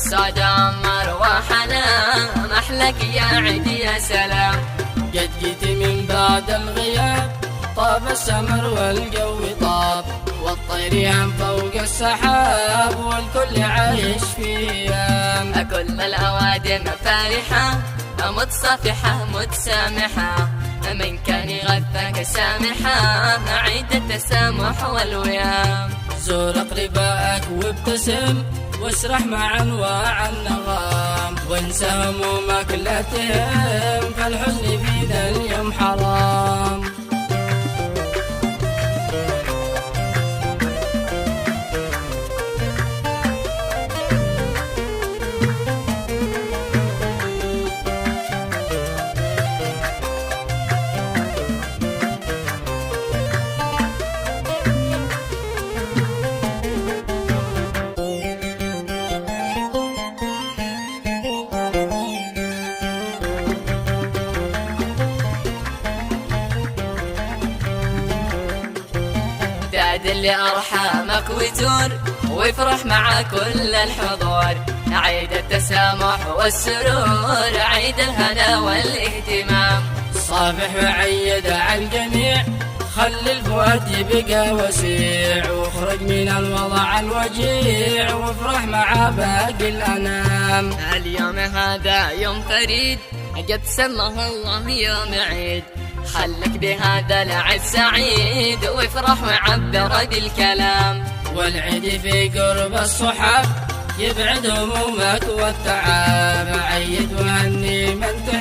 الصدام أرواحنا محلك يا عيد يا سلام. قد جيت من بعد الغياب طاب السمر والجو طاب، والطير يهم فوق السحاب والكل عايش في ايام. كل الأوادم فرحة متصافحة متسامحة، من كان يغثك سامحة عيد التسامح والويام. زور أقربائك وابتسم واسرح مع انواع النغام، وانسى همومك لا تهم فالحزن في ذا اليوم حرام. تعدل لأرحامك وتور وافرح مع كل الحضور، عيد التسامح والسرور عيد الهنا والاهتمام. صافح وعيد على الجميع خلي الفؤاد يبقى وسيع، واخرج من الوضع الوجيع وافرح مع باقي الأنام. اليوم هذا يوم فريد قد سماه الله يوم عيد، خلك بهذا العيد سعيد وافرح وعبر بالكلام. والعيد في قرب الصحاب يبعد همومك والتعب، عيد وهني من تحب